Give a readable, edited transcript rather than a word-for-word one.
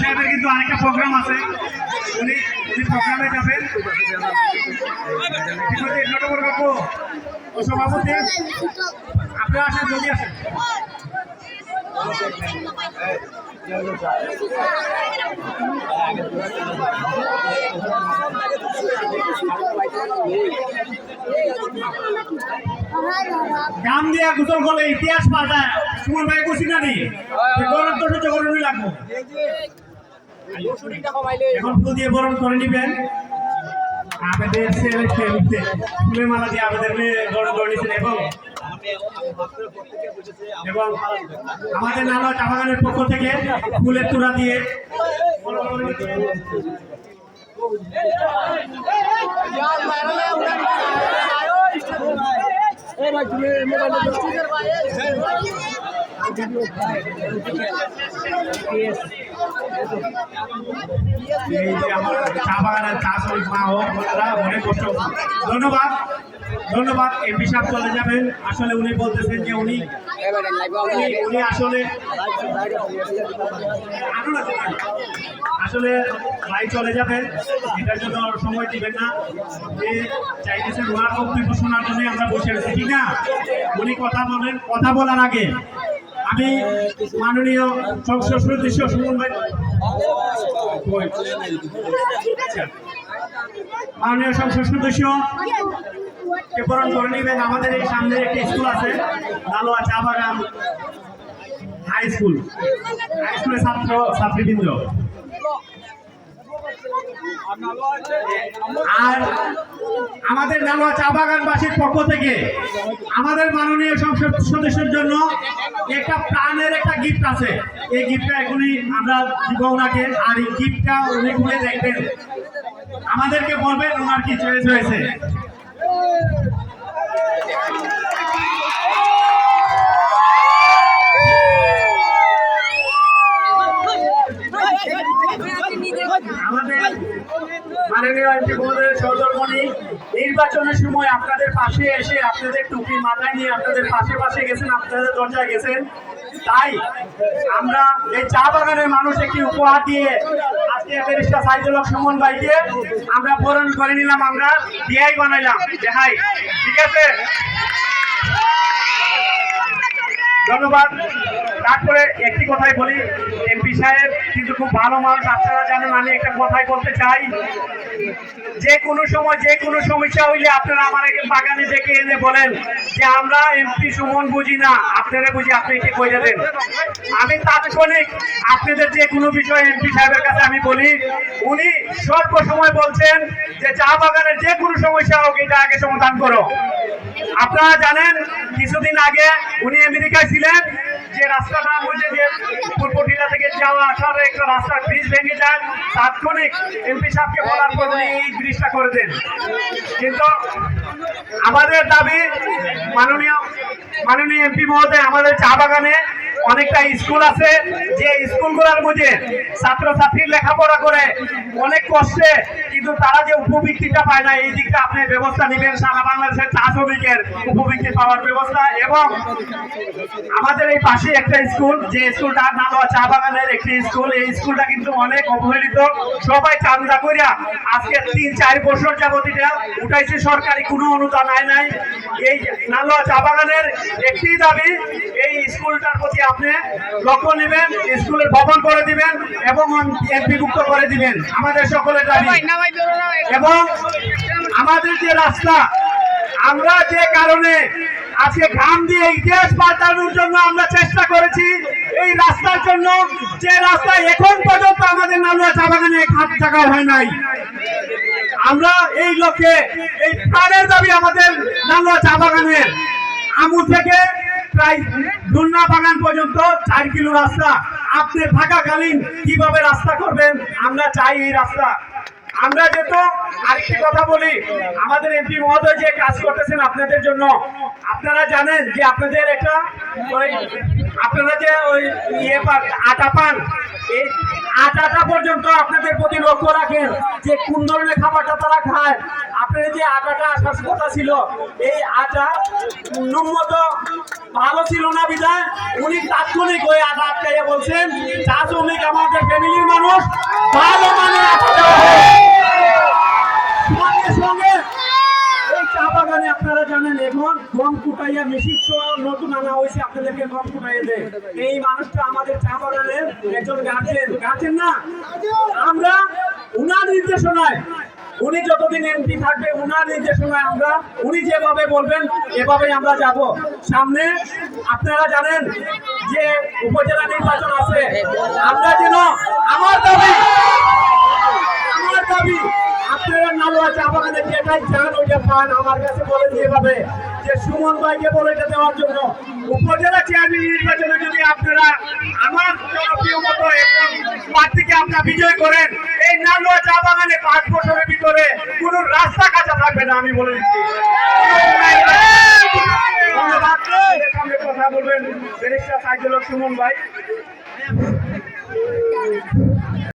সাহেবের কিন্তু আরেকটা প্রোগ্রাম আছে, উনি প্রোগ্রামে যাবেন। সভাপতি আপনারা আসেন, যদি আসেন। গান দিয়া গোসল করলে ইতিহাস পাল্টায়। সুমন ভাই খুশি না নি? গরম তো সহ্য করে লাগবো। এখন ফুল দিয়ে বরণ করে নিবেন। আমাদের ছেলে খেলতে ফুলের মালা দিয়ে আমাদের বরণ করে নিচ্ছেন এবং আমাদের নানা চা বাগানের পক্ষ থেকে ফুলের তোড়া দিয়ে চা বাগানের চা শ্রমিক মা হোক অনেক কষ্ট। ধন্যবাদ, ধন্যবাদ। এমপি সাহেব চলে যাবেন। আসলে উনি বলতেছেন যে উনি আসলে ভাই চলে যাবেন, এটার জন্য সময় দিবেন না। চাইতেছেন ওনার বক্তব্য শোনার জন্য আমরা বসে আছি, ঠিক না? উনি কথা বলেন। কথা বলার আগে আমি মাননীয় সংসদ সদস্য সুমন ভাই, মাননীয় সংসদ সদস্য কে বরণ করে নেবেন। আমাদের এই সামনে একটি স্কুল আছে, নালোয়া চা বাগান হাই স্কুল। হাই স্কুলের ছাত্র ছাত্রীবৃন্দ আর আমাদের নালোয়া চা বাগানবাসীর পক্ষ থেকে আমাদের মাননীয় সংসদ সদস্যের জন্য একটা প্রাণের একটা গিফট আছে। এই গিফটটা এখনই আমরা দিব ওনাকে। আর এই গিফটটা উনি খুলে দেখবেন, আমাদেরকে বলবেন ওনার কি চয়েস হয়েছে। আমাদের মাননীয় এমপি মহোদয়ের সহধর্মিণী নির্বাচনের সময় আপনাদের পাশে এসে আপনাদের টুপি মাথায় নিয়ে আপনাদের পাশে গেছেন, আপনাদের দরজায় গেছেন। তাই আমরা এই চা বাগানের মানুষ একটি উপহার দিয়ে আজকে ব্যারিস্টার সাইদুল হক সুমন ভাইকে আমরা বরণ করে নিলাম। আমরা বিআই বানাইলাম। দেখাই, ঠিক আছে? ধন্যবাদ। তারপরে একটি কথাই বলি, এমপি সাহেব কিন্তু খুব ভালো মানুষ, আপনারা জানেন। আমি একটা কথাই বলতে চাই, যে কোনো সময় যে কোনো সমস্যা হইলে আপনারা আমার বাগানে ডেকে এনে বলেন যে আমরা এমপি সুমন বুঝি না, আপনারা বুঝি, আপনি এটি কইরা দেন। আমি তাৎক্ষণিক আপনাদের যে কোনো বিষয় এমপি সাহেবের কাছে আমি বলি, উনি স্বল্প সময় বলছেন যে চা বাগানের যে কোনো সমস্যা হোক এটা আগে সমাধান করো। আপনারা জানেন কিছুদিন আগে উনি আমেরিকায় ছিলেন, যে রাস্তাটা মধ্যে যে পূর্বটিলা থেকে যাওয়া আসার একটা রাস্তার ব্রিজ ভেঙে যায়, তাৎক্ষণিক এমপি সাহেবকে বলার পর উনি এই ব্রিজটা করে দেন। কিন্তু আমাদের দাবি, মাননীয় এমপি মহোদয়, আমাদের চা বাগানে অনেকটা স্কুল আছে, যে স্কুলগুলোর মধ্যে ছাত্রছাত্রী লেখাপড়া করে অনেক কষ্টে, কিন্তু তারা যে উপবৃত্তিটা পায় না, এই দিকটা আপনি ব্যবস্থা নেবেন। সারা বাংলাদেশের চা শ্রমিকের উপবৃত্তি পাওয়ার ব্যবস্থা। এবং আমাদের এই পাশে একটা স্কুল, যে স্কুলটার নাম চা বাগানের একটি স্কুল, এই স্কুলটা কিন্তু অনেক অবহেলিত। সবাই চান্দা করিয়া আজকে 3-4 বছর যাবত এটা উঠাইছে, সরকারি কোনো অনুদান নাই। এই নালোয়া চা বাগানের একটি দাবি, এই স্কুলটার প্রতি আপনি লক্ষ্য নেবেন, স্কুলের ভবন করে দিবেন এবং এমপিভুক্ত করে দিবেন, আমাদের সকলের দাবি। এবং আমাদের যে রাস্তা, আমরা যে কারণে আজকে ঘাম দিয়ে ইতিহাস পাল্টানোর জন্য আমরা চেষ্টা করেছি, এই রাস্তার জন্য, যে রাস্তা এখন পর্যন্ত আমাদের নালোয়া চা বাগানে 1 টাকা হয় নাই, আমরা এই লক্ষ্যে এই প্রাণের দাবি আমাদের নালোয়া চা বাগানের। আমু থেকে প্রায় দুলনা বাগান পর্যন্ত 4 কিলো রাস্তা। আপনি থাকাকালীন কিভাবে রাস্তা করবেন? আমরা চাই এই রাস্তা। আমরা যেহেতু আরেকটি কথা বলি, আমাদের এমপি মহোদয় যে কাজ করতেছেন আপনাদের জন্য, আপনারা জানেন যে আপনাদের একটা ওই আপনারা যে ওই আটা পান, এই আটাটা পর্যন্ত আপনাদের প্রতি লক্ষ্য রাখেন যে কোন ধরনের খাবারটা তারা খায়। আপনাদের যে আটাটা আসার কথা ছিল, এই আটা ন্যূনত ভালো ছিল না বিধায় উনি তাৎক্ষণিক ওই আটা আটকাইয়া বলছেন চা শ্রমিক আমাদের ফ্যামিলির মানুষ, ভালো মানে আটা দেওয়া হোক। সঙ্গে সঙ্গে এই চা বাগানে আপনারা জানেন এখন গম কুটাইয়া মেশিন নতুন আনা হয়েছে, আপনাদেরকে গম কুটাইয়া দেয়। এই মানুষটা আমাদের চা বাগানের একজন গার্জেন না। আমরা উনার নির্দেশনায়, উনি যতদিন এমপি থাকবে উনার নির্দেশনায় আমরা উনি যেভাবে বলবেন এভাবেই আমরা যাব সামনে। আপনারা জানেন যে উপজেলা নির্বাচন আছে, আমরা যেন আমার দাবি আপনারা নালোয়া চা বাগানে যেটাই চান ওইটা পান। আমার কাছে বলেন যেভাবে যে সুমন ভাইকে বলে এটা দেওয়ার জন্য উপজেলা চেয়ারম্যান নির্বাচনে যদি আপনারা আমার জনপ্রিয় মতো একজন প্রার্থীকে আপনারা বিজয় করেন, এই নালোয়া চা বাগানে 5 বছরের ভিতরে কোনো রাস্তা কাঁচা থাকবে না, আমি বলে দিচ্ছি। ধন্যবাদ। সামনে কথা বলবেন ব্যারিস্টার সাইদুল হক সুমন ভাই।